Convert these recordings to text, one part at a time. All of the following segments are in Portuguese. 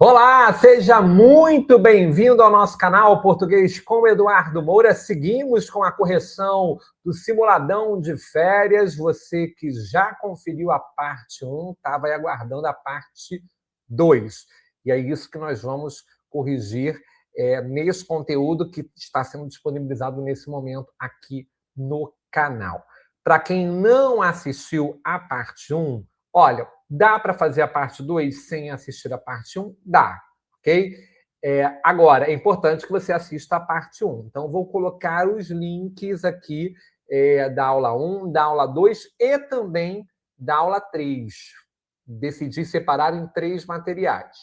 Olá, seja muito bem-vindo ao nosso canal Português com Eduardo Moura. Seguimos com a correção do simuladão de férias. Você que já conferiu a parte 1, estava aguardando a parte 2. E é isso que nós vamos corrigir nesse conteúdo que está sendo disponibilizado nesse momento aqui no canal. Para quem não assistiu a parte 1, olha, dá para fazer a parte 2 sem assistir a parte 1? Dá, ok? Agora, é importante que você assista a parte 1. Então, vou colocar os links aqui da aula 1, da aula 2 e também da aula 3. Decidi separar em 3 materiais.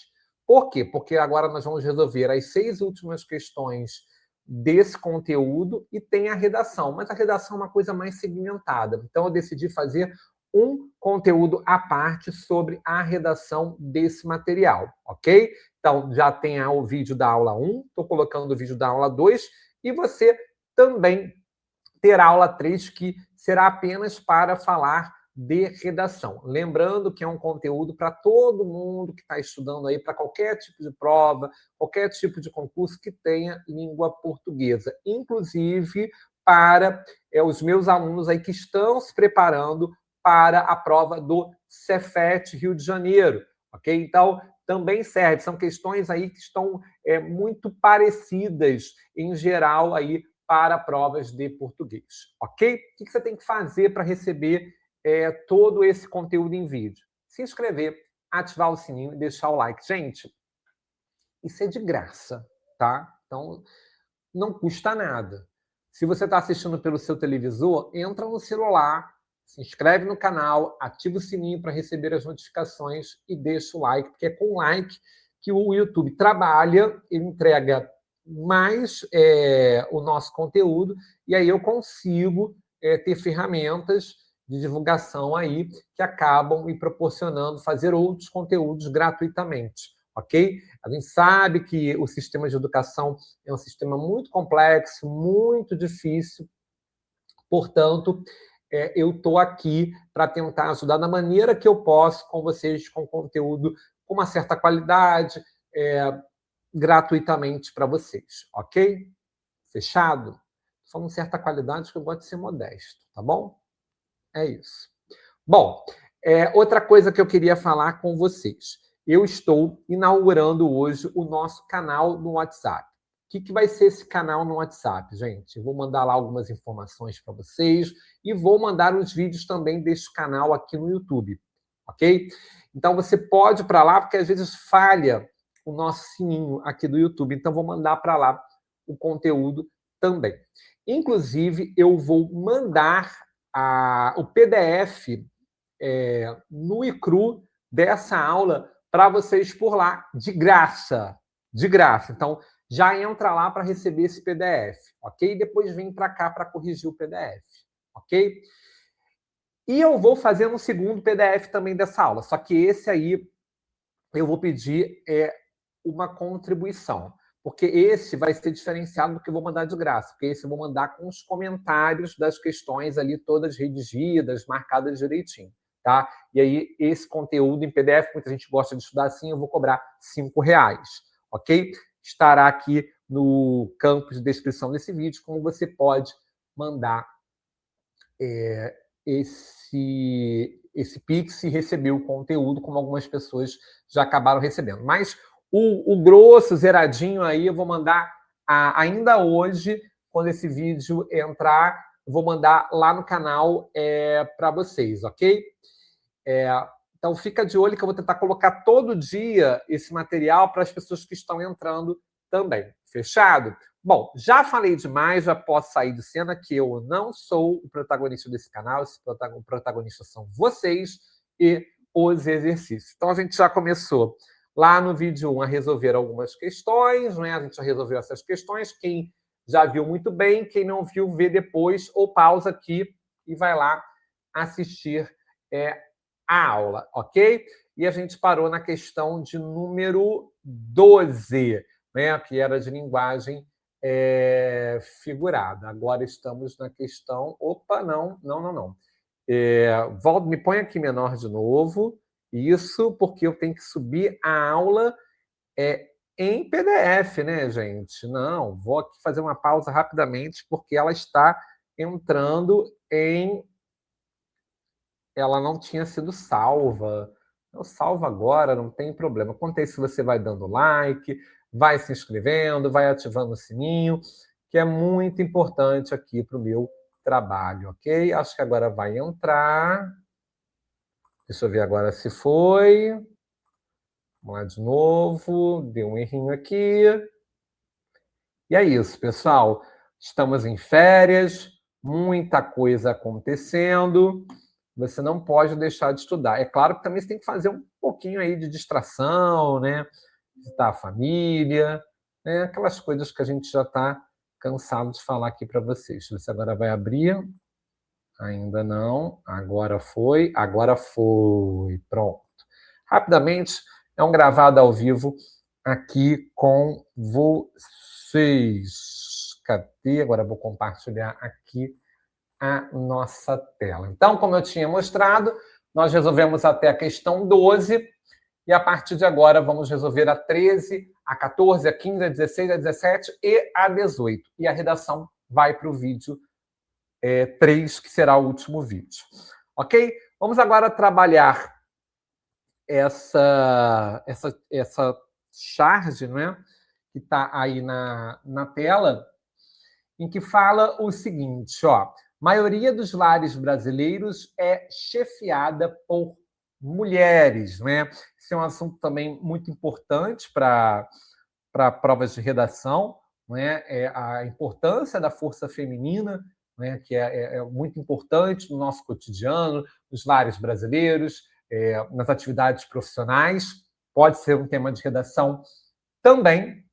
Por quê? Porque agora nós vamos resolver as 6 últimas questões desse conteúdo e tem a redação. Mas a redação é uma coisa mais segmentada. Então, eu decidi fazer um conteúdo à parte sobre a redação desse material, ok? Então, já tem o vídeo da aula 1, estou colocando o vídeo da aula 2, e você também terá a aula 3, que será apenas para falar de redação. Lembrando que é um conteúdo para todo mundo que está estudando aí, para qualquer tipo de prova, qualquer tipo de concurso que tenha língua portuguesa, inclusive para os meus alunos aí que estão se preparando para a prova do Cefet Rio de Janeiro, ok? Então, também serve, são questões aí que estão muito parecidas, em geral, aí para provas de português, ok? O que você tem que fazer para receber todo esse conteúdo em vídeo? Se inscrever, ativar o sininho e deixar o like. Gente, isso é de graça, tá? Então, não custa nada. Se você está assistindo pelo seu televisor, entra no celular, se inscreve no canal, ativa o sininho para receber as notificações e deixa o like, porque é com like que o YouTube trabalha, ele entrega mais o nosso conteúdo, e aí eu consigo ter ferramentas de divulgação aí que acabam me proporcionando fazer outros conteúdos gratuitamente, ok? A gente sabe que o sistema de educação é um sistema muito complexo, muito difícil, portanto, eu estou aqui para tentar ajudar da maneira que eu posso com vocês, com conteúdo com uma certa qualidade, gratuitamente para vocês, ok? Fechado? Falando certa qualidade, que eu gosto de ser modesto, tá bom? É isso. Bom, outra coisa que eu queria falar com vocês. Eu estou inaugurando hoje o nosso canal no WhatsApp. O que vai ser esse canal no WhatsApp, gente? Eu vou mandar lá algumas informações para vocês e vou mandar os vídeos também deste canal aqui no YouTube, ok? Então, você pode ir para lá, porque às vezes falha o nosso sininho aqui do YouTube. Então, vou mandar para lá o conteúdo também. Inclusive, eu vou mandar o PDF nu e cru dessa aula para vocês por lá, de graça. De graça. Então, já entra lá para receber esse PDF, ok? E depois vem para cá para corrigir o PDF, ok? E eu vou fazer um segundo PDF também dessa aula, só que esse aí eu vou pedir uma contribuição, porque esse vai ser diferenciado do que eu vou mandar de graça, porque esse eu vou mandar com os comentários das questões ali todas redigidas, marcadas direitinho, tá? E aí, esse conteúdo em PDF, muita gente gosta de estudar assim, eu vou cobrar R$5, ok? Estará aqui no campo de descrição desse vídeo, como você pode mandar esse Pix e receber o conteúdo, como algumas pessoas já acabaram recebendo. Mas o grosso, zeradinho aí, eu vou mandar ainda hoje, quando esse vídeo entrar, eu vou mandar lá no canal para vocês, ok? Então, fica de olho que eu vou tentar colocar todo dia esse material para as pessoas que estão entrando também. Fechado? Bom, já falei demais, já posso sair de cena, que eu não sou o protagonista desse canal, o protagonista são vocês e os exercícios. Então, a gente já começou lá no vídeo 1 a resolver algumas questões, né? A gente já resolveu essas questões. Quem já viu muito bem, quem não viu, vê depois, ou pausa aqui e vai lá assistir a aula, ok? E a gente parou na questão de número 12, né? Que era de linguagem figurada. Agora estamos na questão... Opa, não. Me põe aqui menor de novo. Isso, porque eu tenho que subir a aula em PDF, né, gente? Não, vou aqui fazer uma pausa rapidamente, porque ela está entrando em... Ela não tinha sido salva. Eu salvo agora, não tem problema. Quanto a isso, você vai dando like, vai se inscrevendo, vai ativando o sininho, que é muito importante aqui para o meu trabalho, ok? Acho que agora vai entrar. Deixa eu ver agora se foi. Vamos lá de novo. Deu um errinho aqui. E é isso, pessoal. Estamos em férias, muita coisa acontecendo. Você não pode deixar de estudar. É claro que também você tem que fazer um pouquinho aí de distração, né? Visitar a família, né? Aquelas coisas que a gente já está cansado de falar aqui para vocês. Você agora vai abrir. Ainda não. Agora foi. Agora foi. Pronto. Rapidamente, é um gravado ao vivo aqui com vocês. Cadê? Agora vou compartilhar aqui a nossa tela. Então, como eu tinha mostrado, nós resolvemos até a questão 12 e a partir de agora vamos resolver a 13, a 14, a 15, a 16, a 17 e a 18. E a redação vai para o vídeo 3, que será o último vídeo. Ok? Vamos agora trabalhar essa charge, né, que está aí na tela, em que fala o seguinte, ó: maioria dos lares brasileiros é chefiada por mulheres, né? Esse é um assunto também muito importante para provas de redação, né? É a importância da força feminina, né? Que é muito importante no nosso cotidiano, nos lares brasileiros, nas atividades profissionais. Pode ser um tema de redação também.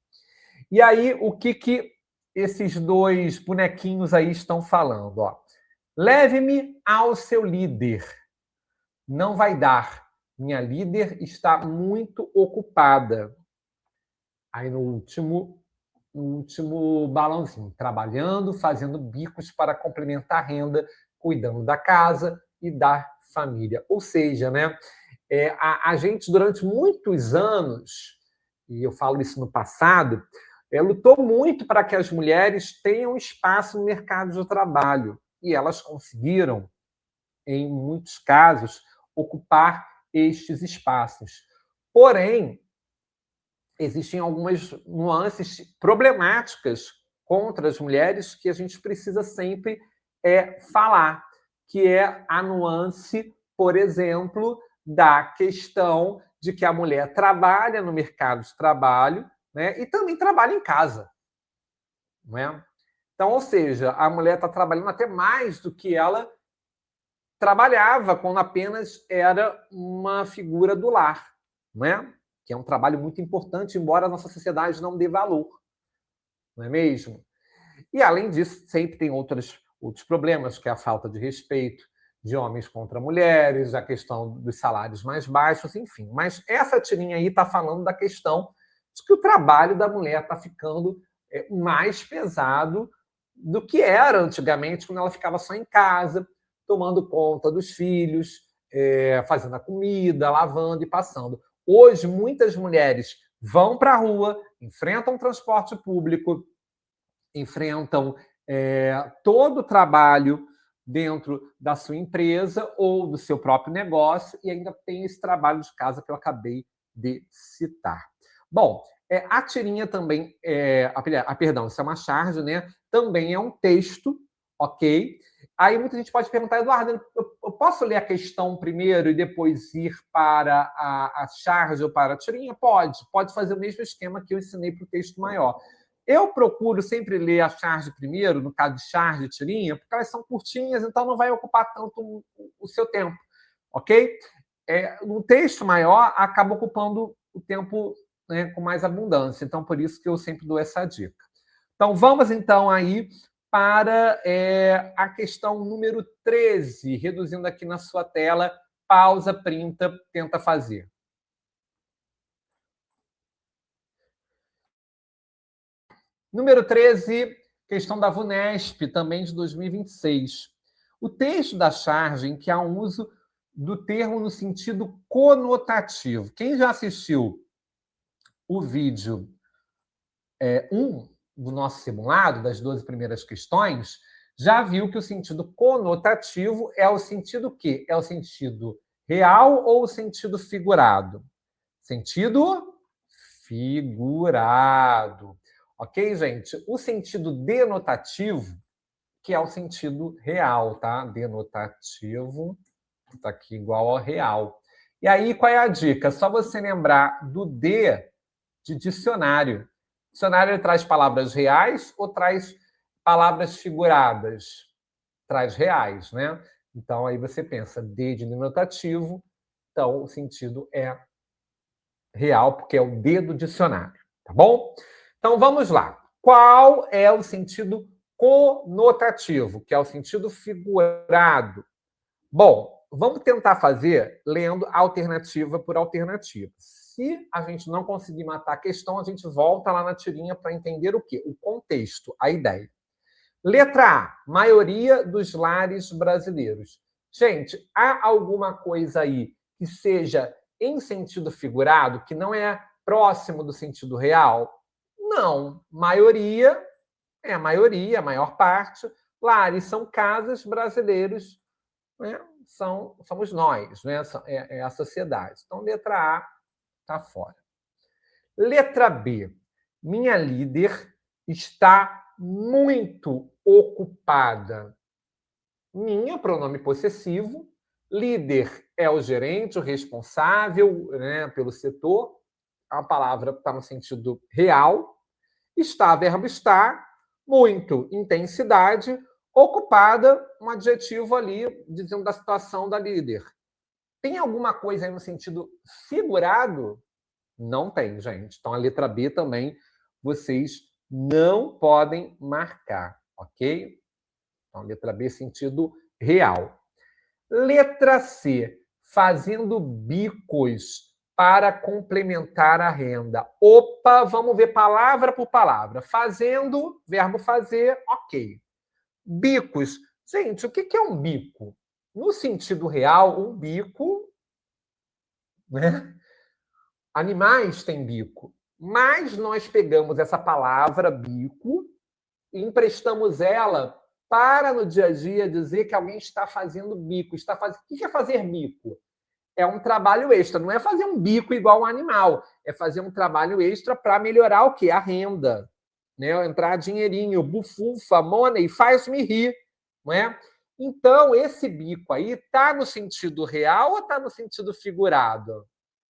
E aí, o que esses dois bonequinhos aí estão falando? Ó: leve-me ao seu líder. Não vai dar. Minha líder está muito ocupada. Aí no último balãozinho, trabalhando, fazendo bicos para complementar a renda, cuidando da casa e da família. Ou seja, né, a gente, durante muitos anos, e eu falo isso no passado, lutou muito para que as mulheres tenham espaço no mercado de trabalho. E elas conseguiram, em muitos casos, ocupar estes espaços. Porém, existem algumas nuances problemáticas contra as mulheres que a gente precisa sempre falar, que é a nuance, por exemplo, da questão de que a mulher trabalha no mercado de trabalho, né, e também trabalha em casa. Não é? Então, ou seja, a mulher está trabalhando até mais do que ela trabalhava quando apenas era uma figura do lar, não é? Que é um trabalho muito importante, embora a nossa sociedade não dê valor, não é mesmo? E, além disso, sempre tem outros problemas, que é a falta de respeito de homens contra mulheres, a questão dos salários mais baixos, enfim. Mas essa tirinha aí está falando da questão de que o trabalho da mulher está ficando mais pesado do que era antigamente, quando ela ficava só em casa, tomando conta dos filhos, fazendo a comida, lavando e passando. Hoje, muitas mulheres vão para a rua, enfrentam o transporte público, enfrentam todo o trabalho dentro da sua empresa ou do seu próprio negócio e ainda tem esse trabalho de casa que eu acabei de citar. Bom, a tirinha também, perdão, isso é uma charge, né? Também é um texto, ok? Aí muita gente pode perguntar: Eduardo, eu posso ler a questão primeiro e depois ir para a charge ou para a tirinha? Pode fazer o mesmo esquema que eu ensinei para o texto maior. Eu procuro sempre ler a charge primeiro, no caso de charge e tirinha, porque elas são curtinhas, então não vai ocupar tanto o seu tempo, ok? No texto maior, acaba ocupando o tempo, né, com mais abundância, então por isso que eu sempre dou essa dica. Então vamos então aí para a questão número 13, reduzindo aqui na sua tela, pausa, printa, tenta fazer. Número 13, questão da VUNESP, também de 2026. O texto da charge em que há um uso do termo no sentido conotativo. Quem já assistiu o vídeo 1 do nosso simulado, das 12 primeiras questões, já viu que o sentido conotativo é o sentido quê? É o sentido real ou o sentido figurado? Sentido figurado. Ok, gente? O sentido denotativo, que é o sentido real, tá? Denotativo, está aqui igual ao real. E aí, qual é a dica? Só você lembrar do D de dicionário. Dicionário ele traz palavras reais ou traz palavras figuradas? Traz reais, né? Então, aí você pensa D de denotativo, então o sentido é real, porque é o D do dicionário, tá bom? Então, vamos lá. Qual é o sentido conotativo, que é o sentido figurado? Bom, vamos tentar fazer lendo alternativa por alternativa. Se a gente não conseguir matar a questão, a gente volta lá na tirinha para entender o quê? O contexto, a ideia. Letra A, maioria dos lares brasileiros. Gente, há alguma coisa aí que seja em sentido figurado, que não é próximo do sentido real? Não. Maioria é a maioria, a maior parte. Lares são casas, brasileiros, né? Somos nós, né? É a sociedade. Então, letra A está fora. Letra B. Minha líder está muito ocupada. Minha, pronome possessivo. Líder é o gerente, o responsável, né, pelo setor. A palavra está no sentido real. Está, verbo estar. Muito, intensidade. Ocupada, um adjetivo ali, dizendo da situação da líder. Tem alguma coisa aí no sentido figurado? Não tem, gente. Então, a letra B também vocês não podem marcar, ok? Então, letra B, sentido real. Letra C, fazendo bicos para complementar a renda. Opa, vamos ver palavra por palavra. Fazendo, verbo fazer, ok. Bicos. Gente, o que é um bico? No sentido real, um bico, né? Animais têm bico, mas nós pegamos essa palavra bico e emprestamos ela para no dia a dia dizer que alguém está fazendo bico. O que é fazer bico? É um trabalho extra, não é fazer um bico igual um animal, é fazer um trabalho extra para melhorar o quê? A renda, né? Entrar dinheirinho, bufufa, money, faz-me rir, não é? Então, esse bico aí está no sentido real ou está no sentido figurado?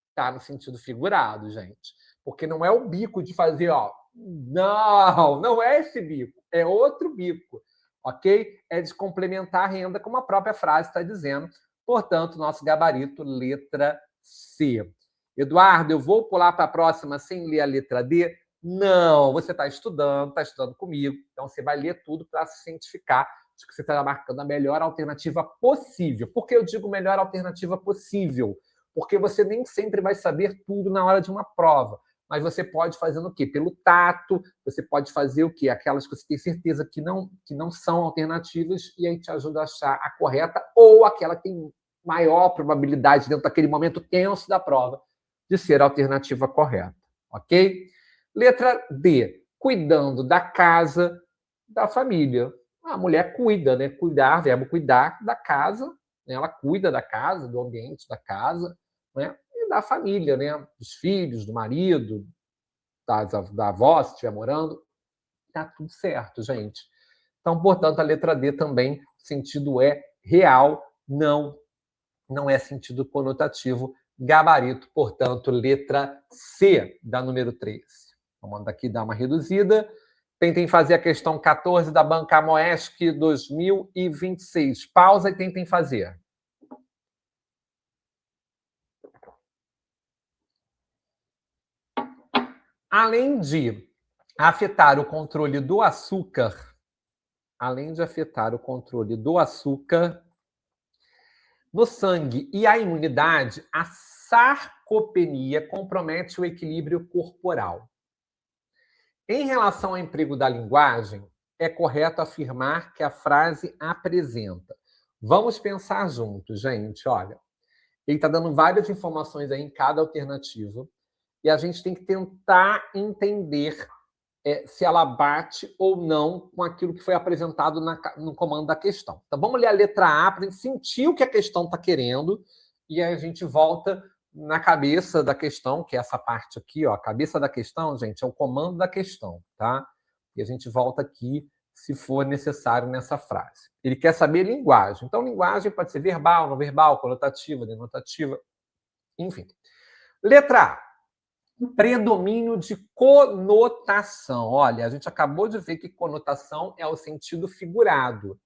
Está no sentido figurado, gente. Porque não é o bico de fazer, ó. Não, não é esse bico. É outro bico, ok? É de complementar a renda, como a própria frase está dizendo. Portanto, nosso gabarito, letra C. Eduardo, eu vou pular para a próxima sem ler a letra D? Não, você está estudando comigo. Então, você vai ler tudo para se cientificar de que você está marcando a melhor alternativa possível. Por que eu digo melhor alternativa possível? Porque você nem sempre vai saber tudo na hora de uma prova. Mas você pode fazer o quê? Pelo tato, você pode fazer o quê? Aquelas que você tem certeza que não são alternativas e aí te ajuda a achar a correta ou aquela que tem maior probabilidade dentro daquele momento tenso da prova de ser a alternativa correta, ok? Letra D, cuidando da casa, da família. A mulher cuida, né? Cuidar, verbo cuidar da casa, né? Ela cuida da casa, do ambiente da casa, né? E da família, né? Dos filhos, do marido, da avó, se estiver morando. Tá tudo certo, gente. Então, portanto, a letra D também, o sentido é real, não é sentido conotativo. Gabarito, portanto, letra C da número 13. Vamos aqui dar uma reduzida. Tentem fazer a questão 14 da Banca Moesc 2026. Pausa e tentem fazer. Além de afetar o controle do açúcar, no sangue e a imunidade, a sarcopenia compromete o equilíbrio corporal. Em relação ao emprego da linguagem, é correto afirmar que a frase apresenta. Vamos pensar juntos, gente. Olha, ele está dando várias informações aí em cada alternativa. e a gente tem que tentar entender se ela bate ou não com aquilo que foi apresentado no comando da questão. Então, vamos ler a letra A para a gente sentir o que a questão está querendo e aí a gente volta na cabeça da questão, que é essa parte aqui, ó, a cabeça da questão, gente, é o comando da questão, tá? E a gente volta aqui se for necessário nessa frase. Ele quer saber linguagem. Então, linguagem pode ser verbal, não verbal, conotativa, denotativa, enfim. Letra A. Predomínio de conotação. Olha, a gente acabou de ver que conotação é o sentido figurado.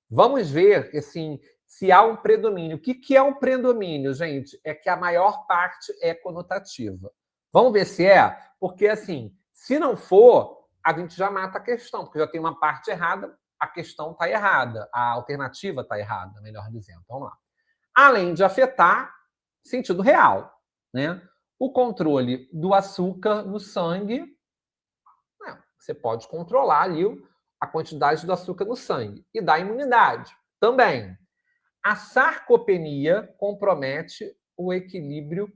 Vamos ver, assim, se há um predomínio. O que é um predomínio, gente? É que a maior parte é conotativa. Vamos ver se é? Porque, assim, se não for, a gente já mata a questão, porque já tem uma parte errada, a questão está errada, a alternativa está errada, melhor dizendo. Vamos lá. Além de afetar sentido real, né? O controle do açúcar no sangue, você pode controlar ali a quantidade do açúcar no sangue e da imunidade também. A sarcopenia compromete o equilíbrio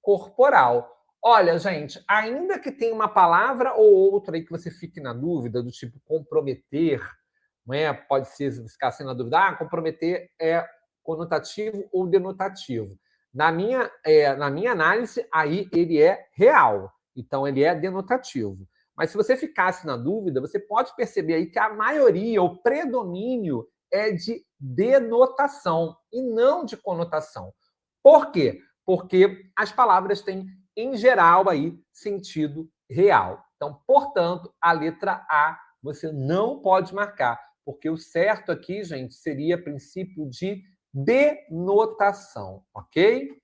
corporal. Olha, gente, ainda que tenha uma palavra ou outra aí que você fique na dúvida, do tipo comprometer, não é? Pode ser ficar assim na dúvida, comprometer é conotativo ou denotativo. Na minha análise, aí ele é real. Então, ele é denotativo. Mas se você ficasse na dúvida, você pode perceber aí que a maioria, o predomínio, é de denotação e não de conotação. Por quê? Porque as palavras têm, em geral, aí, sentido real. Então, portanto, a letra A você não pode marcar, porque o certo aqui, gente, seria princípio de denotação, ok?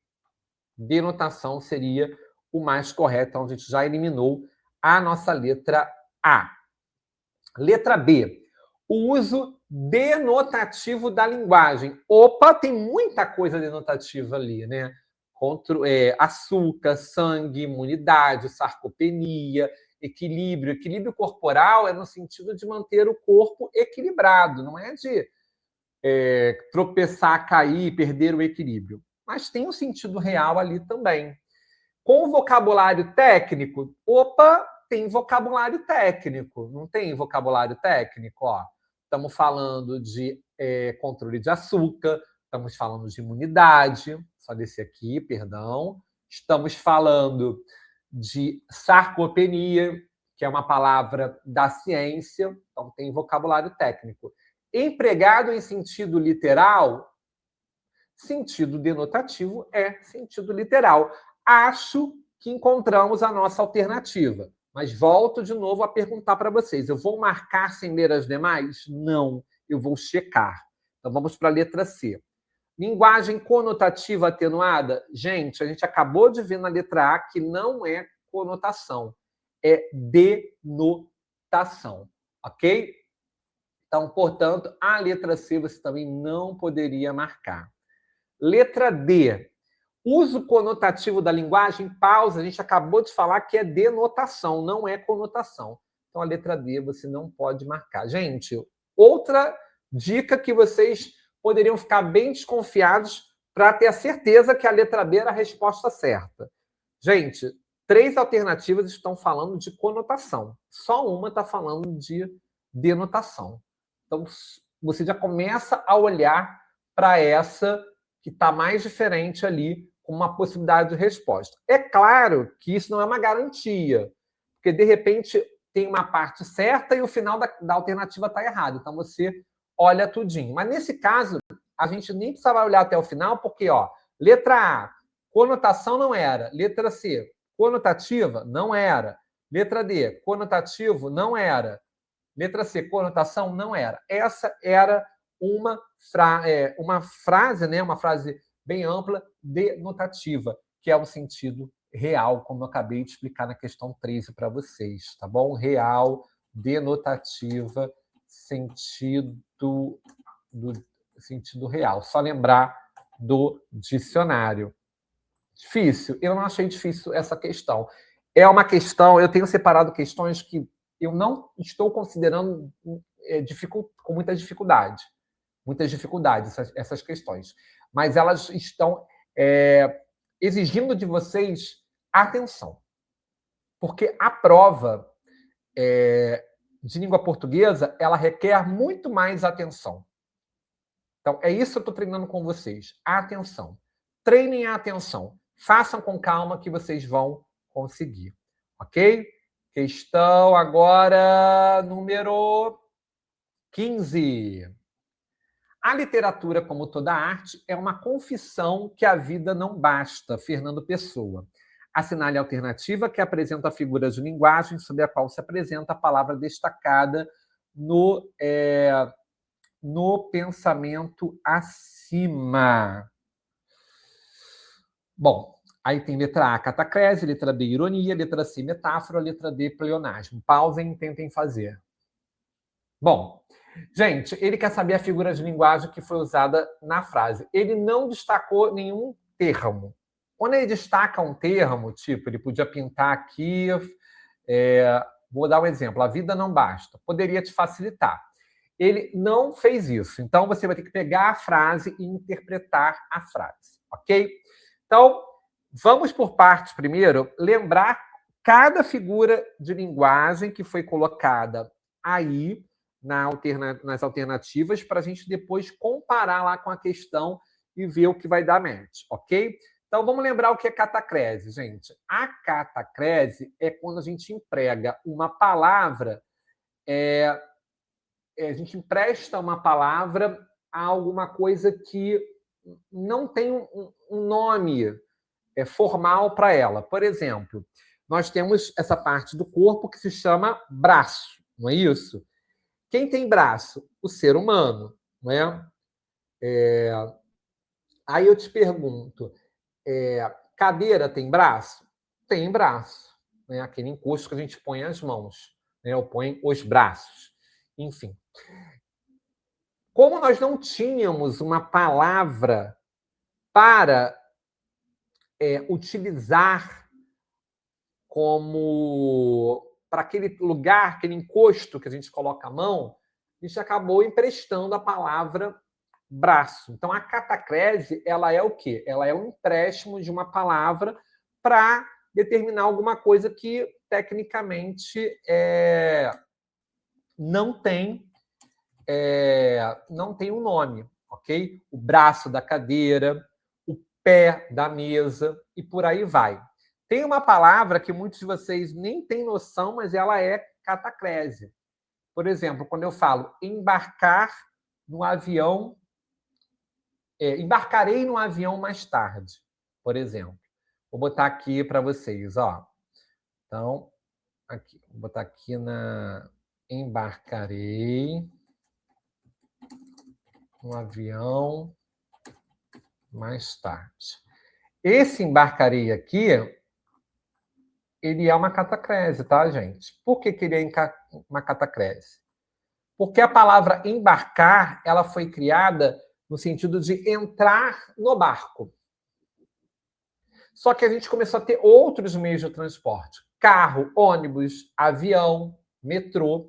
Denotação seria o mais correto, então a gente já eliminou a nossa letra A. Letra B, o uso denotativo da linguagem. Opa, tem muita coisa denotativa ali, né? Açúcar, sangue, imunidade, sarcopenia, equilíbrio. Equilíbrio corporal é no sentido de manter o corpo equilibrado, não é de tropeçar, cair, perder o equilíbrio. Mas tem um sentido real ali também. Com vocabulário técnico, tem vocabulário técnico. Não tem vocabulário técnico? Ó, estamos falando de controle de açúcar, estamos falando de imunidade, só desse aqui, perdão. Estamos falando de sarcopenia, que é uma palavra da ciência, então tem vocabulário técnico. Empregado em sentido literal, sentido denotativo é sentido literal. Acho que encontramos a nossa alternativa, mas volto de novo a perguntar para vocês. Eu vou marcar sem ler as demais? Não, eu vou checar. Então vamos para a letra C. Linguagem conotativa atenuada? Gente, a gente acabou de ver na letra A que não é conotação, é denotação, ok? Então, portanto, a letra C você também não poderia marcar. Letra D. Uso conotativo da linguagem, pausa. A gente acabou de falar que é denotação, não é conotação. Então, a letra D você não pode marcar. Gente, outra dica que vocês poderiam ficar bem desconfiados para ter a certeza que a letra B era a resposta certa. Gente, 3 alternativas estão falando de conotação. Só uma está falando de denotação. Então, você já começa a olhar para essa que está mais diferente ali, com uma possibilidade de resposta. É claro que isso não é uma garantia, porque, de repente, tem uma parte certa e o final da alternativa está errado. Então, você olha tudinho. Mas, nesse caso, a gente nem precisava olhar até o final, porque, ó, letra A, conotação não era. Letra C, conotativa, não era. Letra D, conotativo, não era. Letra C, conotação, não era. Essa era uma frase, né? Uma frase bem ampla, denotativa, que é o sentido real, como eu acabei de explicar na questão 13 para vocês, tá bom? Real, denotativa, sentido real. Só lembrar do dicionário. Difícil? Eu não achei difícil essa questão. É uma questão, eu tenho separado questões que eu não estou considerando com muitas dificuldades essas questões. Mas elas estão exigindo de vocês atenção. Porque a prova de língua portuguesa, ela requer muito mais atenção. Então, é isso que eu estou treinando com vocês. Atenção. Treinem a atenção. Façam com calma que vocês vão conseguir. Ok? Questão agora número 15. A literatura, como toda arte, é uma confissão que a vida não basta. Fernando Pessoa. Assinale a alternativa que apresenta figuras de linguagem sobre a qual se apresenta a palavra destacada no pensamento acima. Bom, aí tem letra A, catacrese, letra B, ironia, letra C, metáfora, letra D, pleonasmo. Pausem e tentem fazer. Bom, gente, ele quer saber a figura de linguagem que foi usada na frase. Ele não destacou nenhum termo. Quando ele destaca um termo, tipo, ele podia pintar aqui, vou dar um exemplo, a vida não basta. Poderia te facilitar. Ele não fez isso. Então, você vai ter que pegar a frase e interpretar a frase, ok? Então, vamos por partes primeiro. Lembrar cada figura de linguagem que foi colocada aí nas alternativas para a gente depois comparar lá com a questão e ver o que vai dar match, ok? Então, vamos lembrar o que é catacrese, gente. A catacrese é quando a gente emprega uma palavra, a gente empresta uma palavra a alguma coisa que não tem um nome formal para ela. Por exemplo, nós temos essa parte do corpo que se chama braço, não é isso? Quem tem braço? O ser humano, não é? Aí eu te pergunto, cadeira tem braço? Tem braço. Né? Aquele encosto que a gente põe as mãos, né? Ou põe os braços. Enfim. Como nós não tínhamos uma palavra para utilizar como para aquele lugar, aquele encosto que a gente coloca a mão, a gente acabou emprestando a palavra braço. Então, a catacrese, ela é o quê? Ela é um empréstimo de uma palavra para determinar alguma coisa que, tecnicamente, não tem um nome, ok? O braço da cadeira, o pé da mesa e por aí vai. Tem uma palavra que muitos de vocês nem têm noção, mas ela é catacrese. Por exemplo, quando eu falo embarcar no avião, embarcarei no avião mais tarde, por exemplo. Vou botar aqui para vocês, ó. Então, aqui, vou botar aqui na embarcarei no avião mais tarde. Esse embarcarei aqui, ele é uma catacrese, tá, gente? Por que ele é uma catacrese? Porque a palavra embarcar, ela foi criada no sentido de entrar no barco. Só que a gente começou a ter outros meios de transporte. Carro, ônibus, avião, metrô.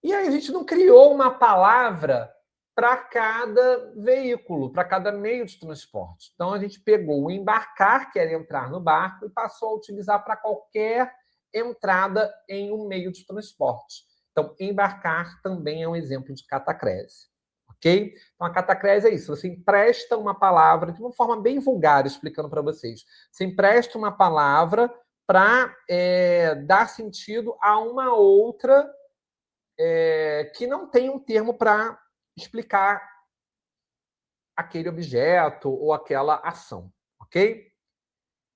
E aí a gente não criou uma palavra para cada veículo, para cada meio de transporte. Então, a gente pegou o embarcar, que era entrar no barco, e passou a utilizar para qualquer entrada em um meio de transporte. Então, embarcar também é um exemplo de catacrese. Ok? Então, a catacrese é isso. Você empresta uma palavra, de uma forma bem vulgar, explicando para vocês. Você empresta uma palavra para dar sentido a uma outra que não tem um termo para explicar aquele objeto ou aquela ação, ok?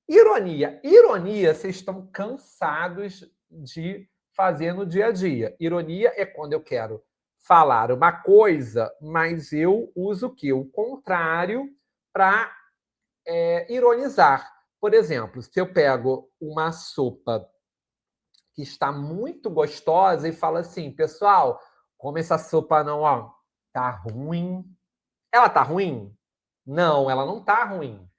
Ironia. Ironia, vocês estão cansados de fazer no dia a dia. Ironia é quando eu quero falar uma coisa, mas eu uso o quê? O contrário para ironizar. Por exemplo, se eu pego uma sopa que está muito gostosa e falo assim, pessoal, come essa sopa não, ó, tá ruim. Ela tá ruim? Não, ela não tá ruim.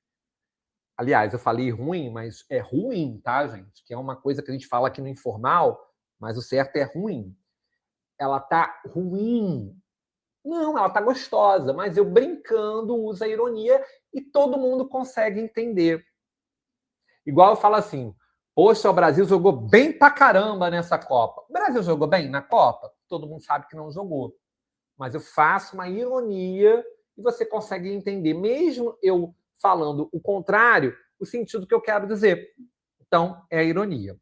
Aliás, eu falei ruim, mas é ruim, tá, gente? Que é uma coisa que a gente fala aqui no informal, mas o certo é ruim. Ela tá ruim. Não, ela tá gostosa, mas eu brincando uso a ironia e todo mundo consegue entender. Igual eu falo assim, poxa, o Brasil jogou bem pra caramba nessa Copa. O Brasil jogou bem na Copa? Todo mundo sabe que não jogou. Mas eu faço uma ironia e você consegue entender, mesmo eu falando o contrário, o sentido que eu quero dizer. Então, é a ironia.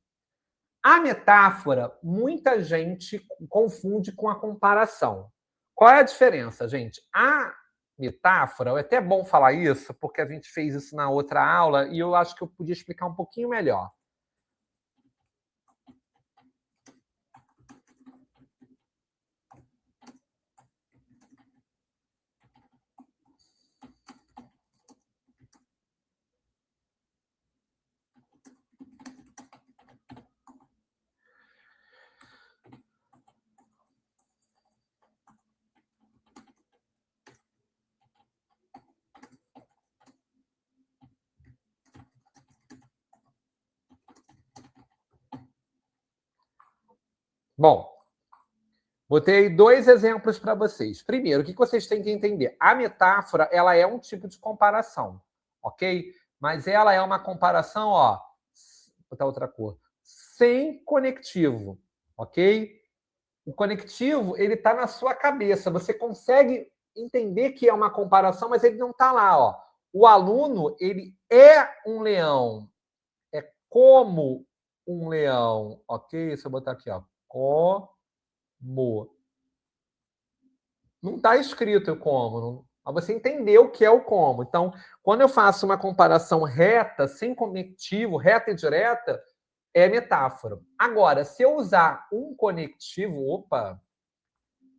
A metáfora, muita gente confunde com a comparação. Qual é a diferença, gente? A metáfora, é até bom falar isso, porque a gente fez isso na outra aula e eu acho que eu podia explicar um pouquinho melhor. Bom, botei 2 exemplos para vocês. Primeiro, o que vocês têm que entender? A metáfora, ela é um tipo de comparação, ok? Mas ela é uma comparação, ó, vou botar outra cor, sem conectivo, ok? O conectivo, ele está na sua cabeça. Você consegue entender que é uma comparação, mas ele não está lá, ó. O aluno, ele é um leão. É como um leão, ok? Deixa eu botar aqui, ó. Como. Não está escrito o como, não, mas você entendeu o que é o como. Então, quando eu faço uma comparação reta, sem conectivo, reta e direta, é metáfora. Agora, se eu usar um conectivo,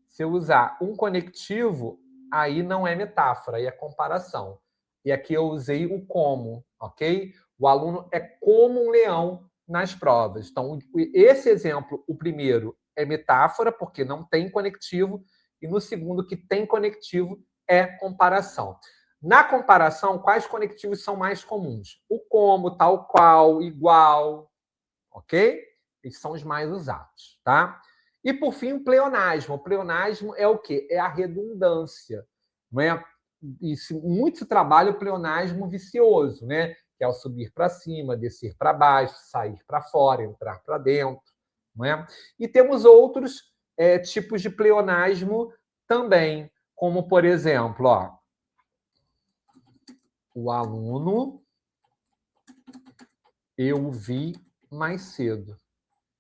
se eu usar um conectivo, aí não é metáfora, aí é comparação. E aqui eu usei o como, ok? O aluno é como um leão nas provas. Então, esse exemplo, o primeiro, é metáfora, porque não tem conectivo, e no segundo, que tem conectivo, é comparação. Na comparação, quais conectivos são mais comuns? O como, tal qual, igual, ok? Esses são os mais usados, tá? E, por fim, o pleonasmo. O pleonasmo é o quê? É a redundância. Não é? E muito se trabalha o pleonasmo vicioso, né? Que é o subir para cima, descer para baixo, sair para fora, entrar para dentro. Não é? E temos outros tipos de pleonasmo também, como, por exemplo, ó, o aluno eu vi mais cedo.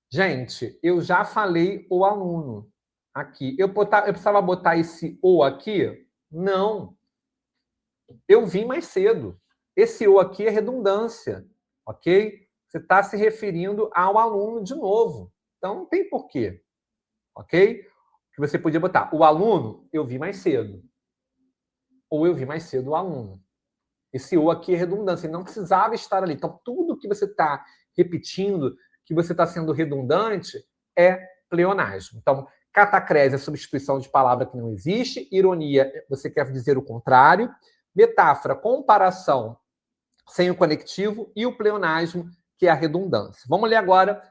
Gente, eu já falei o aluno aqui. Eu precisava botar esse o aqui? Não. Eu vim mais cedo. Esse o aqui é redundância, ok? Você está se referindo ao aluno de novo. Então, não tem porquê, ok? Que você podia botar o aluno, eu vi mais cedo. Ou eu vi mais cedo o aluno. Esse o aqui é redundância, ele não precisava estar ali. Então, tudo que você está repetindo, que você está sendo redundante, é pleonasmo. Então, catacrese é substituição de palavra que não existe, ironia, você quer dizer o contrário, metáfora, comparação sem o conectivo, e o pleonasmo, que é a redundância. Vamos ler agora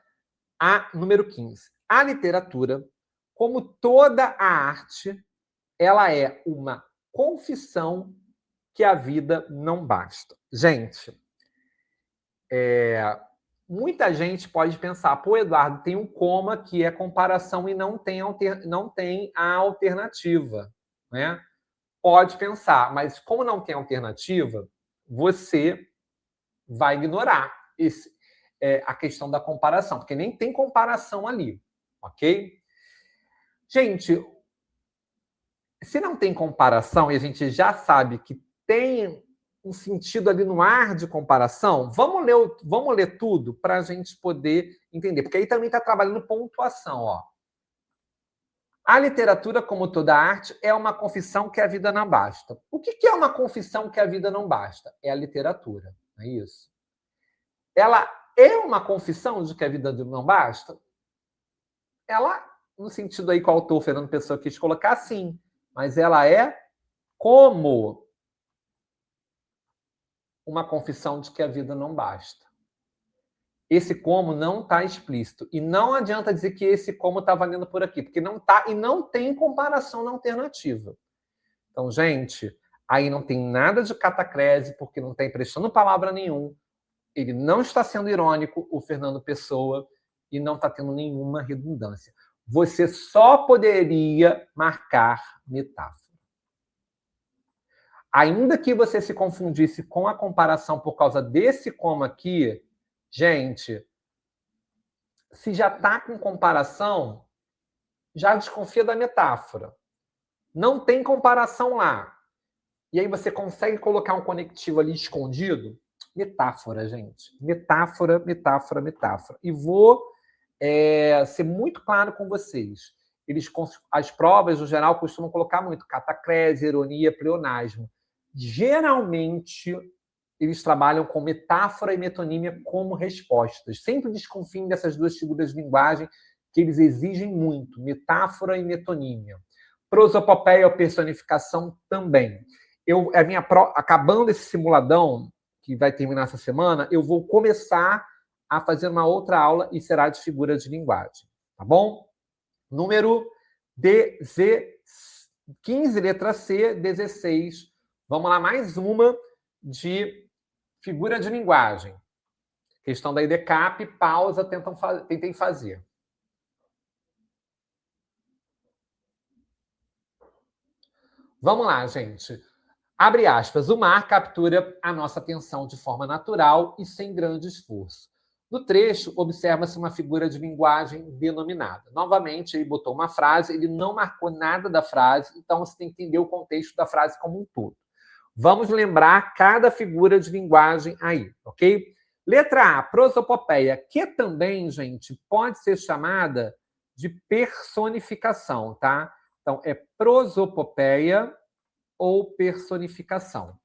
a número 15. A literatura, como toda a arte, ela é uma confissão que a vida não basta. Gente, muita gente pode pensar, pô, Eduardo, tem um coma que é comparação e não tem a alternativa, né? Pode pensar, mas como não tem alternativa, você vai ignorar a questão da comparação, porque nem tem comparação ali, ok? Gente, se não tem comparação e a gente já sabe que tem um sentido ali no ar de comparação, vamos ler tudo para a gente poder entender, porque aí também está trabalhando pontuação. Ó. A literatura, como toda arte, é uma confissão que a vida não basta. O que é uma confissão que a vida não basta? É a literatura, não é isso? Ela é uma confissão de que a vida não basta? Ela, no sentido aí que o autor Fernando Pessoa quis colocar, sim, mas ela é como uma confissão de que a vida não basta. Esse como não está explícito. E não adianta dizer que esse como está valendo por aqui, porque não está e não tem comparação na alternativa. Então, gente, aí não tem nada de catacrese, porque não está emprestando palavra nenhum. ele não está sendo irônico, o Fernando Pessoa, e não está tendo nenhuma redundância. Você só poderia marcar metáfora. Ainda que você se confundisse com a comparação por causa desse como aqui, gente, se já está com comparação, já desconfia da metáfora. Não tem comparação lá. E aí você consegue colocar um conectivo ali escondido? Metáfora, gente. Metáfora, metáfora, metáfora. E vou ser muito claro com vocês. As provas, no geral, costumam colocar muito catacrese, ironia, pleonasmo. Geralmente, eles trabalham com metáfora e metonímia como respostas. Sempre desconfiem dessas duas figuras de linguagem que eles exigem muito, metáfora e metonímia. Prosopopeia ou personificação também. Acabando esse simuladão, que vai terminar essa semana, eu vou começar a fazer uma outra aula e será de figura de linguagem. Tá bom? Número 15, letra C, 16. Vamos lá, mais uma de figura de linguagem. Questão da IDCAP, pausa, tentem fazer. Vamos lá, gente. Abre aspas. O mar captura a nossa atenção de forma natural e sem grande esforço. No trecho, observa-se uma figura de linguagem denominada. Novamente, ele botou uma frase, ele não marcou nada da frase, então você tem que entender o contexto da frase como um todo. Vamos lembrar cada figura de linguagem aí, ok? Letra A, prosopopeia, que também, gente, pode ser chamada de personificação, tá? Então, é prosopopeia ou personificação.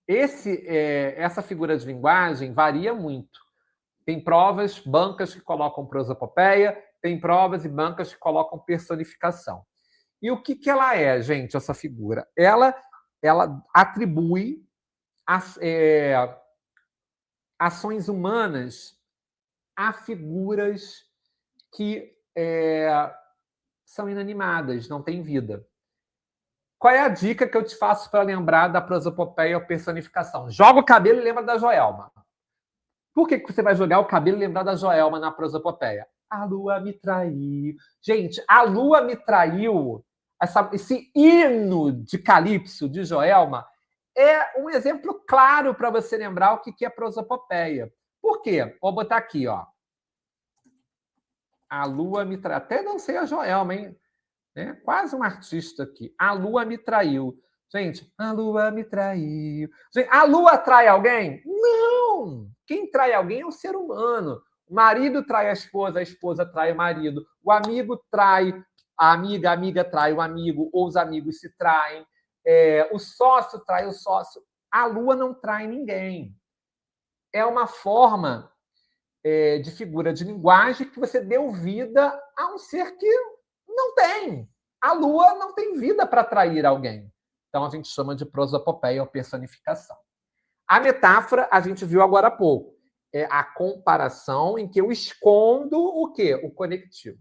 Essa figura de linguagem varia muito. Tem provas, bancas que colocam prosopopeia, tem provas e bancas que colocam personificação. E o que ela é, gente, essa figura? Ela atribui ações humanas a figuras que são inanimadas, não têm vida. Qual é a dica que eu te faço para lembrar da prosopopeia ou personificação? Joga o cabelo e lembra da Joelma. Por que você vai jogar o cabelo e lembrar da Joelma na prosopopeia? A lua me traiu. Gente, a lua me traiu. Esse hino de Calypso, de Joelma, é um exemplo claro para você lembrar o que é prosopopeia. Por quê? Vou botar aqui, ó. A lua me traiu. Até dancei a Joelma, hein? Quase um artista aqui. A lua me traiu. Gente, a lua me traiu. Gente, a lua trai alguém? Não! Quem trai alguém é o ser humano. O marido trai a esposa trai o marido. O amigo trai a amiga trai o amigo, ou os amigos se traem. O sócio trai o sócio. A lua não trai ninguém. É uma forma de figura de linguagem que você deu vida a um ser que não tem. A lua não tem vida para atrair alguém. Então, a gente chama de prosopopeia ou personificação. A metáfora, a gente viu agora há pouco. É a comparação em que eu escondo o quê? O conectivo.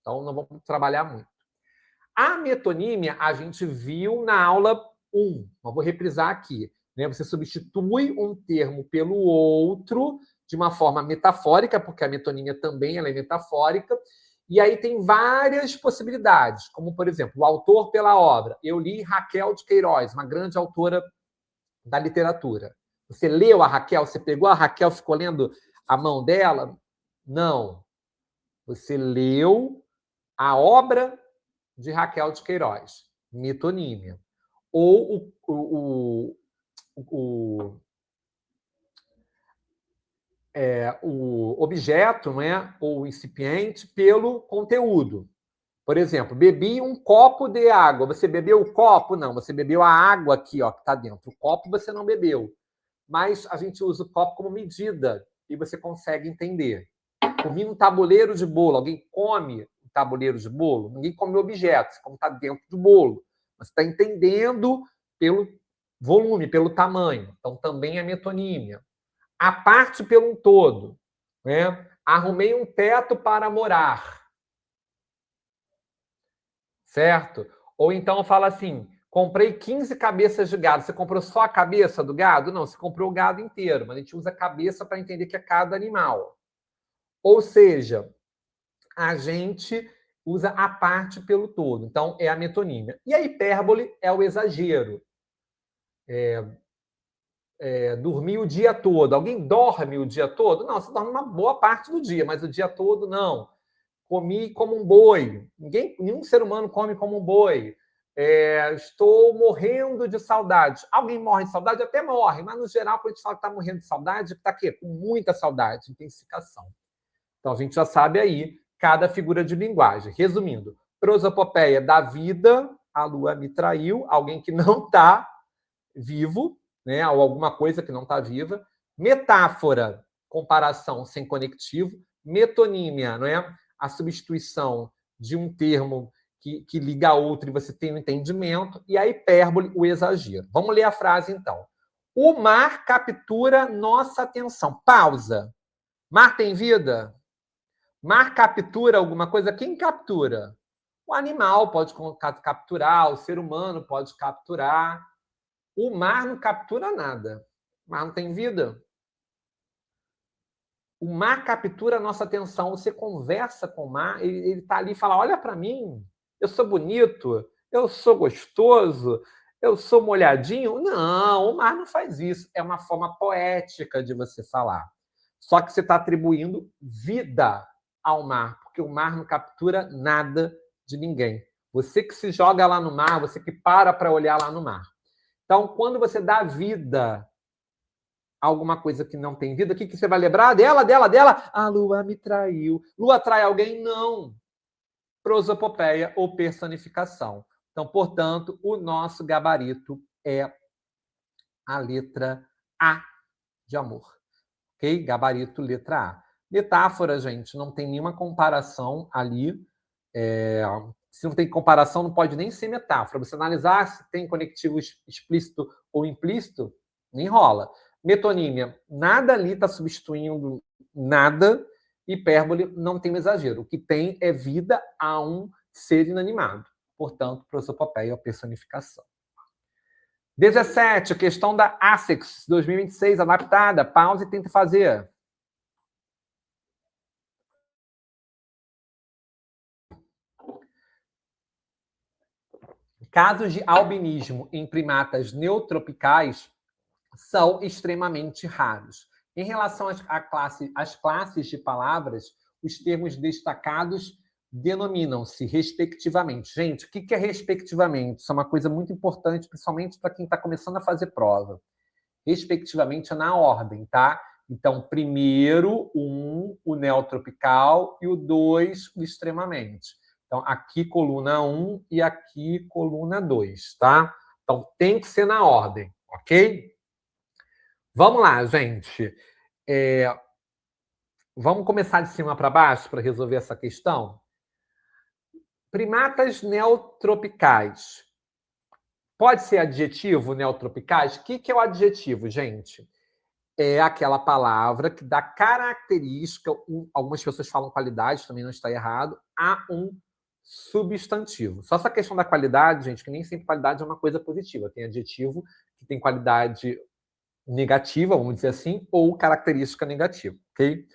Então, não vamos trabalhar muito. A metonímia, a gente viu na aula 1. Eu vou reprisar aqui. Você substitui um termo pelo outro de uma forma metafórica, porque a metonímia também ela é metafórica, e aí tem várias possibilidades, como, por exemplo, o autor pela obra. Eu li Raquel de Queiroz, uma grande autora da literatura. Você leu a Raquel? Você pegou a Raquel e ficou lendo a mão dela? Não. Você leu a obra de Raquel de Queiroz, metonímia. Ou o objeto, não é? Ou o incipiente pelo conteúdo. Por exemplo, bebi um copo de água. Você bebeu o copo? Não, você bebeu a água aqui, ó, que está dentro. O copo você não bebeu. Mas a gente usa o copo como medida e você consegue entender. Comi um tabuleiro de bolo. Alguém come um tabuleiro de bolo? Ninguém come o objeto, como está dentro do bolo. Você está entendendo pelo volume, pelo tamanho. Então, também é metonímia. A parte pelo um todo. Né? Arrumei um teto para morar. Certo? Ou então fala assim, Comprei 15 cabeças de gado. Você comprou só a cabeça do gado? Não, você comprou o gado inteiro, mas a gente usa a cabeça para entender que é cada animal. Ou seja, a gente usa a parte pelo todo. Então, é a metonímia. E a hipérbole é o exagero. Dormir o dia todo. Alguém dorme o dia todo? Não, você dorme uma boa parte do dia, mas o dia todo não. Comi como um boi. Nenhum ser humano come como um boi. Estou morrendo de saudade. Alguém morre de saudade? Até morre, mas no geral, quando a gente fala que está morrendo de saudade, está aqui, com muita saudade, intensificação. Então a gente já sabe aí cada figura de linguagem. Resumindo, prosopopeia da vida, a lua me traiu, alguém que não está vivo, né, ou alguma coisa que não está viva. Metáfora, comparação sem conectivo. Metonímia, não é? A substituição de um termo que liga a outro e você tem um entendimento. E a hipérbole, o exagero. Vamos ler a frase, então. O mar captura nossa atenção. Pausa. Mar tem vida? Mar captura alguma coisa? Quem captura? O animal pode capturar, o ser humano pode capturar. O mar não captura nada. O mar não tem vida. O mar captura a nossa atenção. Você conversa com o mar, ele está ali e fala: olha para mim, eu sou bonito, eu sou gostoso, eu sou molhadinho. Não, o mar não faz isso. É uma forma poética de você falar. Só que você está atribuindo vida ao mar, porque o mar não captura nada de ninguém. Você que se joga lá no mar, você que para olhar lá no mar. Então, quando você dá vida a alguma coisa que não tem vida, o que você vai lembrar? Dela. A lua me traiu. Lua trai alguém? Não. Prosopopeia ou personificação. Então, portanto, o nosso gabarito é a letra A de amor. Ok? Gabarito, letra A. Metáfora, gente, não tem nenhuma comparação ali. Se não tem comparação, não pode nem ser metáfora. Você analisar se tem conectivo explícito ou implícito, nem rola. Metonímia, nada ali está substituindo nada. Hipérbole, não tem um exagero. O que tem é vida a um ser inanimado. Portanto, prosopopeia, personificação. 17, questão da ASEX 2026, adaptada. Pause e tenta fazer. Casos de albinismo em primatas neotropicais são extremamente raros. Em relação às classes de palavras, os termos destacados denominam-se respectivamente. Gente, o que é respectivamente? Isso é uma coisa muito importante, principalmente para quem está começando a fazer prova. Respectivamente é na ordem, tá? Então, primeiro, o neotropical, e o 2, o extremamente. Então, aqui coluna 1 e aqui coluna 2, tá? Então, tem que ser na ordem, ok? Vamos lá, gente. Vamos começar de cima para baixo para resolver essa questão? Primatas neotropicais. Pode ser adjetivo, neotropicais? O que é o adjetivo, gente? É aquela palavra que dá característica, algumas pessoas falam qualidade, também não está errado, a um substantivo. Só essa questão da qualidade, gente, que nem sempre qualidade é uma coisa positiva. Tem adjetivo que tem qualidade negativa, vamos dizer assim, ou característica negativa, ok?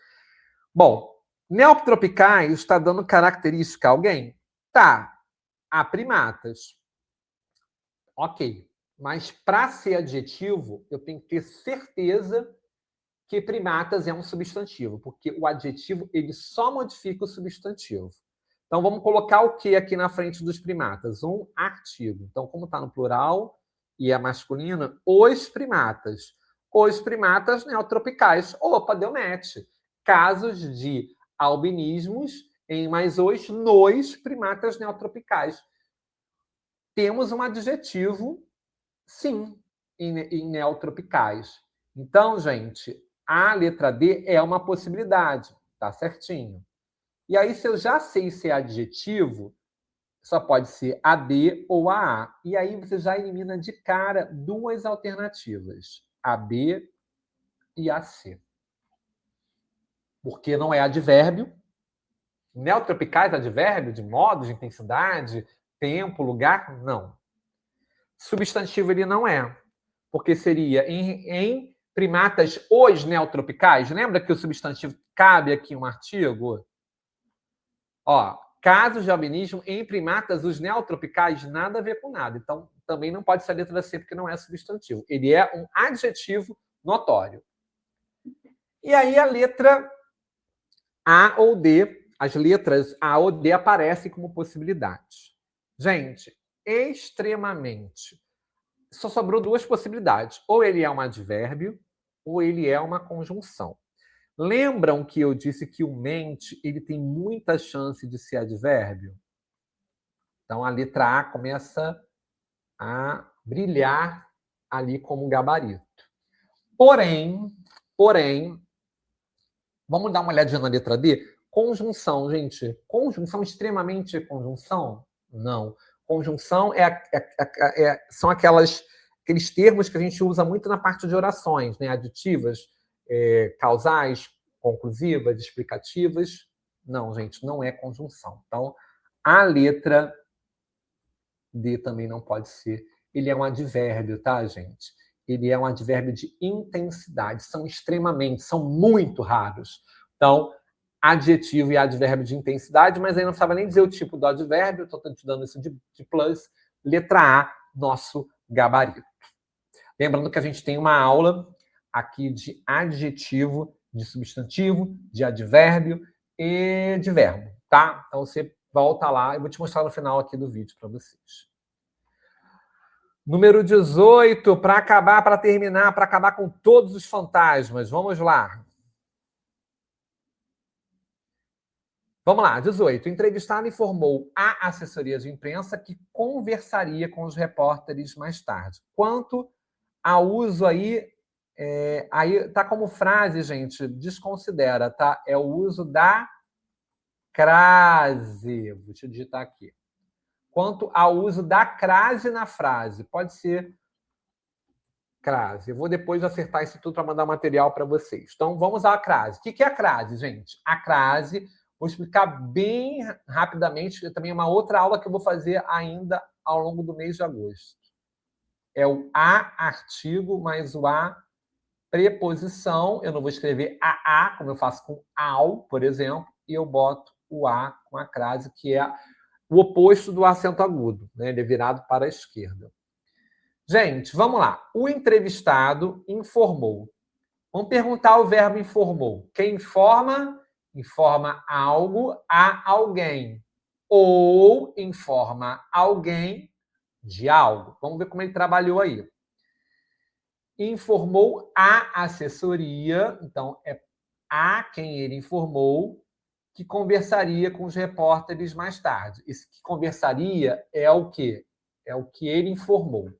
Bom, neotropicais está dando característica a alguém? Tá, a primatas. Ok, mas para ser adjetivo, eu tenho que ter certeza que primatas é um substantivo, porque o adjetivo ele só modifica o substantivo. Então, vamos colocar o que aqui na frente dos primatas? Um artigo. Então, como está no plural e é masculino, os primatas. Os primatas neotropicais. Opa, deu match. Casos de albinismos em mais os nos primatas neotropicais. Temos um adjetivo, sim, em neotropicais. Então, gente, a letra D é uma possibilidade, tá certinho. E aí, se eu já sei se é adjetivo, só pode ser a B ou a A. E aí você já elimina de cara duas alternativas, a B e a C. Porque não é advérbio. Neotropicais, advérbio de modo, de intensidade, tempo, lugar? Não. Substantivo ele não é, porque seria em primatas os neotropicais. Lembra que o substantivo cabe aqui um artigo? Ó, casos de albinismo em primatas os neotropicais, nada a ver com nada. Então, também não pode ser a letra C, porque não é substantivo. Ele é um adjetivo notório. E aí a letra A ou D, as letras A ou D aparecem como possibilidades. Gente, extremamente. Só sobrou duas possibilidades. Ou ele é um advérbio, ou ele é uma conjunção. Lembram que eu disse que o mente ele tem muita chance de ser advérbio? Então, a letra A começa a brilhar ali como gabarito. Porém, vamos dar uma olhadinha na letra D? Conjunção, gente. Conjunção, extremamente conjunção? Não. Conjunção são aqueles termos que a gente usa muito na parte de orações, né? Aditivas, causais, conclusivas, explicativas. Não, gente, não é conjunção. Então, a letra D também não pode ser. Ele é um advérbio, tá, gente? Ele é um advérbio de intensidade. São muito raros. Então, adjetivo e advérbio de intensidade, mas aí não sabe nem dizer o tipo do advérbio, estou te dando isso de plus. Letra A, nosso gabarito. Lembrando que a gente tem uma aula aqui de adjetivo, de substantivo, de advérbio e de verbo, tá? Então, você volta lá, eu vou te mostrar no final aqui do vídeo para vocês. Número 18, para acabar com todos os fantasmas. Vamos lá. Vamos lá, 18. O entrevistado informou à assessoria de imprensa que conversaria com os repórteres mais tarde. Quanto ao uso aí tá como frase, gente, desconsidera, tá? É o uso da crase. Vou te digitar aqui. Quanto ao uso da crase na frase. Pode ser crase. Eu vou depois acertar isso tudo para mandar material para vocês. Então, vamos à crase. O que é a crase, gente? A crase, vou explicar bem rapidamente, também é uma outra aula que eu vou fazer ainda ao longo do mês de agosto. É o a artigo mais o a preposição. Eu não vou escrever a, como eu faço com ao, por exemplo, e eu boto o a com a crase, que é o oposto do acento agudo, né? Ele é virado para a esquerda. Gente, vamos lá. O entrevistado informou. Vamos perguntar o verbo informou. Quem informa? Informa algo a alguém. Ou informa alguém de algo. Vamos ver como ele trabalhou aí. Informou a assessoria, então é a quem ele informou, que conversaria com os repórteres mais tarde. Esse que conversaria é o quê? É o que ele informou.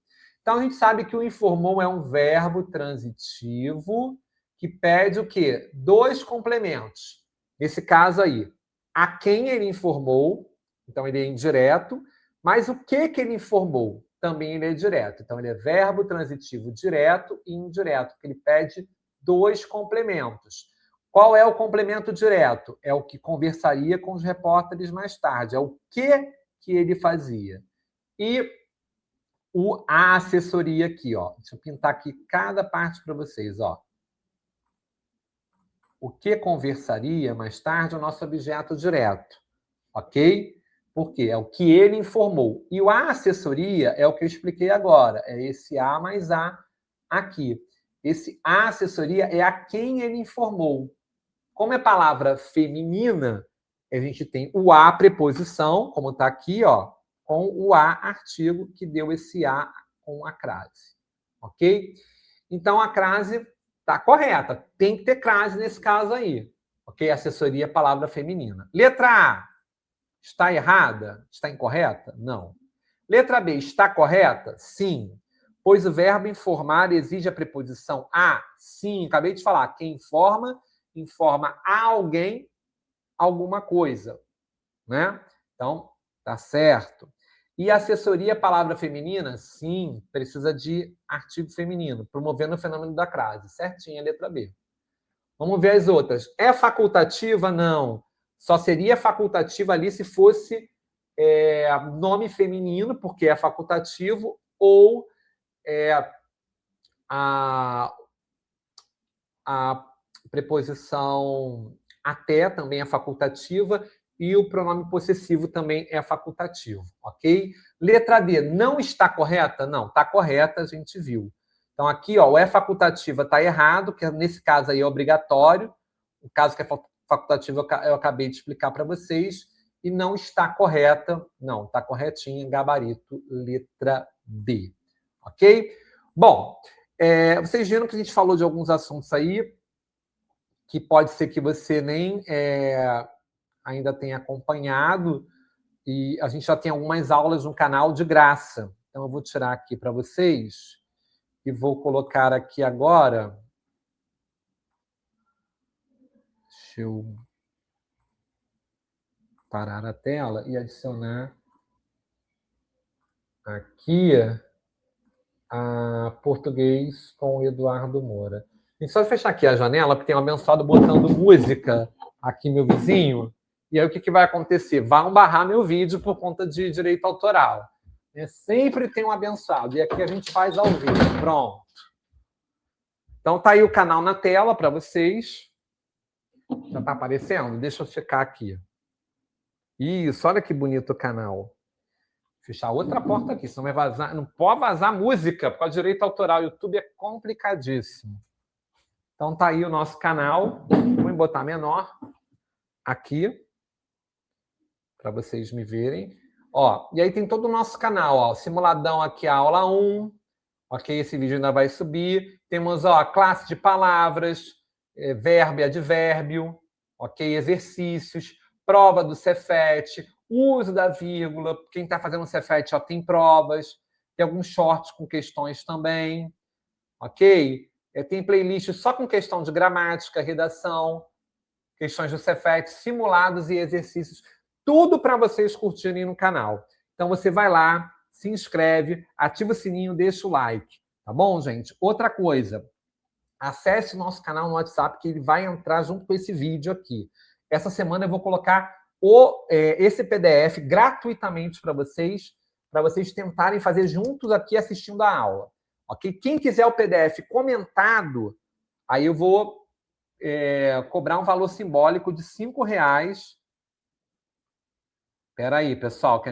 Então, a gente sabe que o informou é um verbo transitivo que pede o quê? Dois complementos. Nesse caso aí, a quem ele informou, então ele é indireto, mas o que ele informou? Também ele é direto. Então, ele é verbo transitivo direto e indireto, porque ele pede dois complementos. Qual é o complemento direto? É o que conversaria com os repórteres mais tarde. É o que ele fazia. E a assessoria aqui, ó. Deixa eu pintar aqui cada parte para vocês, ó. O que conversaria mais tarde é o nosso objeto direto, ok? Porque é o que ele informou. E a assessoria é o que eu expliquei agora. É esse a mais a aqui. Esse a assessoria é a quem ele informou. Como é palavra feminina, a gente tem o a preposição, como está aqui, ó, com o a artigo que deu esse a com a crase. Ok? Então, a crase está correta. Tem que ter crase nesse caso aí. Ok? Assessoria é palavra feminina. Letra A. Está errada? Está incorreta? Não. Letra B. Está correta? Sim. Pois o verbo informar exige a preposição a? Sim. Acabei de falar. Quem informa a alguém alguma coisa, né? Então, tá certo. E assessoria, palavra feminina? Sim, precisa de artigo feminino, promovendo o fenômeno da crase. Certinho, a letra B. Vamos ver as outras. É facultativa? Não. Só seria facultativa ali se fosse nome feminino, porque é facultativo, ou a preposição até também é facultativa e o pronome possessivo também é facultativo, ok? Letra D, não está correta? Não, está correta, a gente viu. Então, aqui, ó, o é facultativa está errado, que nesse caso aí é obrigatório. O caso que é facultativo eu acabei de explicar para vocês. E não está correta, não, está corretinha, gabarito, letra D, ok? Bom, vocês viram que a gente falou de alguns assuntos aí, que pode ser que você nem ainda tenha acompanhado, e a gente já tem algumas aulas no canal de graça. Então, eu vou tirar aqui para vocês e vou colocar aqui agora. Deixa eu parar a tela e adicionar aqui a português com o Eduardo Moura. A gente só fechar aqui a janela, porque tem um abençoado botando música aqui, meu vizinho. E aí o que vai acontecer? Vão barrar meu vídeo por conta de direito autoral. Sempre tem um abençoado. E aqui a gente faz ao vivo. Pronto. Então tá aí o canal na tela para vocês. Já está aparecendo? Deixa eu checar aqui. Isso, olha que bonito o canal. Fechar outra porta aqui, senão vai vazar. Não pode vazar música, por causa de direito autoral. O YouTube é complicadíssimo. Então tá aí o nosso canal. Vou botar menor aqui para vocês me verem. Ó, e aí tem todo o nosso canal, ó, simuladão aqui, a aula 1. Ok, esse vídeo ainda vai subir. Temos, ó, a classe de palavras, verbo e advérbio, ok, exercícios, prova do Cefet, uso da vírgula. Quem está fazendo o Cefet, ó, tem provas. Tem alguns shorts com questões também, ok? Tem playlist só com questão de gramática, redação, questões do Cefet, simulados e exercícios. Tudo para vocês curtirem no canal. Então, você vai lá, se inscreve, ativa o sininho, deixa o like. Tá bom, gente? Outra coisa, acesse o nosso canal no WhatsApp, que ele vai entrar junto com esse vídeo aqui. Essa semana eu vou colocar esse PDF gratuitamente para vocês tentarem fazer juntos aqui assistindo a aula. Ok? Quem quiser o PDF comentado, aí eu vou cobrar um valor simbólico de R$5. Espera aí, pessoal, que